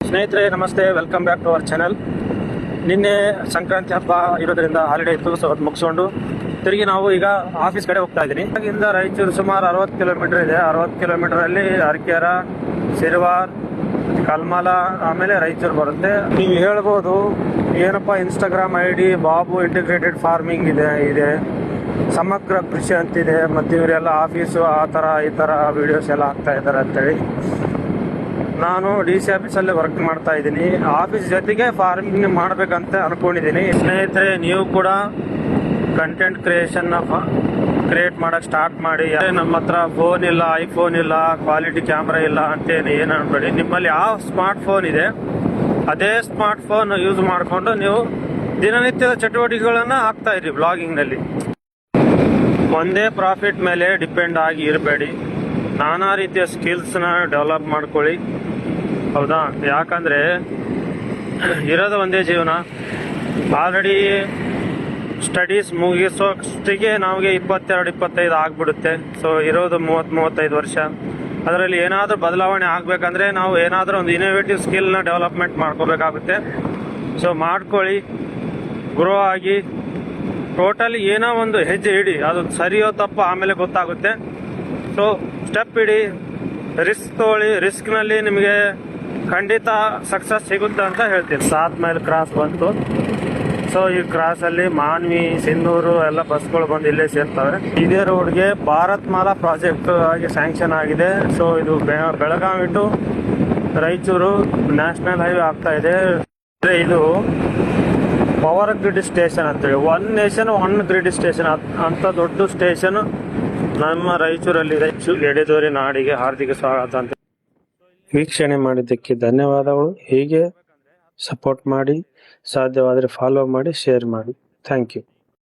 ಸ್ನೇಹಿತರೆ ನಮಸ್ತೆ, welcome back to our channel. ನಿನ್ನೆ ಸಂಕ್ರಾಂತಿ ಹಬ್ಬ ಇರೋದ್ರಿಂದ ಹಾಲಿಡೇ ಇತ್ತು, ಸೊ ಅದು ಮುಗಿಸ್ಕೊಂಡು ತಿರುಗಿ ನಾವು ಈಗ ಆಫೀಸ್ ಕಡೆ ಹೋಗ್ತಾ ಇದ್ದೀನಿ. ಇಲ್ಲಿಂದ ರಾಯಚೂರು ಸುಮಾರು 60 ಕಿಲೋಮೀಟರ್ ಇದೆ. 60 ಕಿಲೋಮೀಟರಲ್ಲಿ ಅರಕೆರೆ, ಸಿರವಾರ್, ಕಲ್ಮಲ, ಆಮೇಲೆ ರಾಯಚೂರು ಬರುತ್ತೆ. ನೀವು ಹೇಳ್ಬೋದು ಏನಪ್ಪ Instagram ID Babu integrated farming ಇದೆ ಸಮಗ್ರ ಕೃಷಿ ಅಂತಿದೆ, ಮತ್ತು ಇವರೆಲ್ಲ ಆಫೀಸು ಆ ಥರ ಈ ಥರ ವಿಡಿಯೋಸ್ ಎಲ್ಲ ಹಾಕ್ತಾ ಇದ್ದಾರೆ ಅಂತೇಳಿ. ನಾನು DC ಆಫೀಸಲ್ಲಿ ವರ್ಕ್ ಮಾಡ್ತಾ ಇದ್ದೀನಿ. ಆಫೀಸ್ ಜೊತೆಗೆ ಫಾರ್ಮಿಂಗ್ ಮಾಡಬೇಕಂತ ಅನ್ಕೊಂಡಿದ್ದೀನಿ. ಸ್ನೇಹಿತರೆ, ನೀವು ಕೂಡ ಕಂಟೆಂಟ್ ಕ್ರಿಯೇಟ್ ಮಾಡಕ್ಕೆ ಸ್ಟಾರ್ಟ್ ಮಾಡಿ. ನಮ್ಮ ಹತ್ರ ಫೋನ್ ಇಲ್ಲ, ಐಫೋನ್ ಇಲ್ಲ, ಕ್ವಾಲಿಟಿ ಕ್ಯಾಮ್ರಾ ಇಲ್ಲ ಅಂತೇನು ಏನು ಅನ್ಬೇಡಿ. ನಿಮ್ಮಲ್ಲಿ ಯಾವ ಸ್ಮಾರ್ಟ್ ಫೋನ್ ಇದೆ ಅದೇ ಸ್ಮಾರ್ಟ್ ಫೋನ್ ಯೂಸ್ ಮಾಡಿಕೊಂಡು ನೀವು ದಿನನಿತ್ಯದ ಚಟುವಟಿಕೆಗಳನ್ನು ಹಾಕ್ತಾ ಇರಿ. ಬ್ಲಾಗಿಂಗ್ನಲ್ಲಿ ಒಂದೇ ಪ್ರಾಫಿಟ್ ಮೇಲೆ ಡಿಪೆಂಡ್ ಆಗಿ ಇರಬೇಡಿ. ನಾನಾ ರೀತಿಯ ಸ್ಕಿಲ್ಸ್ನ ಡೆವಲಪ್ ಮಾಡ್ಕೊಳ್ಳಿ. ಹೌದಾ? ಯಾಕಂದರೆ ಇರೋದು ಒಂದೇ ಜೀವನ. ಆಲ್ರೆಡಿ ಸ್ಟಡೀಸ್ ಮುಗಿಸೋಷ್ಟಿಗೆ ನಮಗೆ 22-25 ಆಗಿಬಿಡುತ್ತೆ. ಸೊ ಇರೋದು 30-35 ವರ್ಷ. ಅದರಲ್ಲಿ ಏನಾದರೂ ಬದಲಾವಣೆ ಆಗಬೇಕಂದ್ರೆ ನಾವು ಏನಾದರೂ ಒಂದು ಇನೋವೇಟಿವ್ ಸ್ಕಿಲ್ನ ಡೆವಲಪ್ಮೆಂಟ್ ಮಾಡ್ಕೋಬೇಕಾಗುತ್ತೆ. ಸೊ ಮಾಡ್ಕೊಳ್ಳಿ, ಗ್ರೋ ಆಗಿ, ಟೋಟಲಿ ಏನೋ ಒಂದು ಹೆಜ್ಜೆ ಇಡಿ. ಅದು ಸರಿಯೋ ತಪ್ಪು ಆಮೇಲೆ ಗೊತ್ತಾಗುತ್ತೆ. ಸೊ ಸ್ಟೆಪ್ ಇಡಿ, ರಿಸ್ಕ್ ತಗೊಳ್ಳಿ. ರಿಸ್ಕ್ನಲ್ಲಿ ನಿಮಗೆ ಖಂಡಿತ ಸಕ್ಸಸ್ ಸಿಗುತ್ತೆ ಅಂತ ಹೇಳ್ತೀನಿ. 7 ಮೈಲ್ ಕ್ರಾಸ್ ಬಂತು. ಸೊ ಈ ಕ್ರಾಸಲ್ಲಿ ಮಾನ್ವಿ, ಸಿಂಧೂರು ಎಲ್ಲ ಬಸ್ಗಳು ಬಂದು ಇಲ್ಲೇ ಸೇರ್ತವೆ. ಇದೇ ರೋಡ್ಗೆ ಭಾರತ್ ಮಾಲಾ ಪ್ರಾಜೆಕ್ಟ್ ಆಗಿ ಸ್ಯಾಂಕ್ಷನ್ ಆಗಿದೆ. ಸೊ ಇದು Belagavi to Raichur national highway ಆಗ್ತಾ ಇದೆ. ಇದು ಪವರ್ ಗ್ರಿಡ್ ಸ್ಟೇಷನ್ ಅಂತೇಳಿ, one nation one grid station ಅಂತ ದೊಡ್ಡ ಸ್ಟೇಷನ್ ನಮ್ಮ ರಾಯಚೂರಲ್ಲಿದೆ. ಎಡೆದೋರಿ ನಾಡಿಗೆ ಹಾರ್ದಿಕ ಸ್ವಾಗತ ಅಂತ. ವೀಕ್ಷಣೆ ಮಾಡಿದ್ದಕ್ಕೆ ಧನ್ಯವಾದಗಳು. ಹೀಗೆ ಸಪೋರ್ಟ್ ಮಾಡಿ, ಸಾಧ್ಯವಾದರೆ ಫಾಲೋ ಮಾಡಿ, ಶೇರ್ ಮಾಡಿ. Thank you.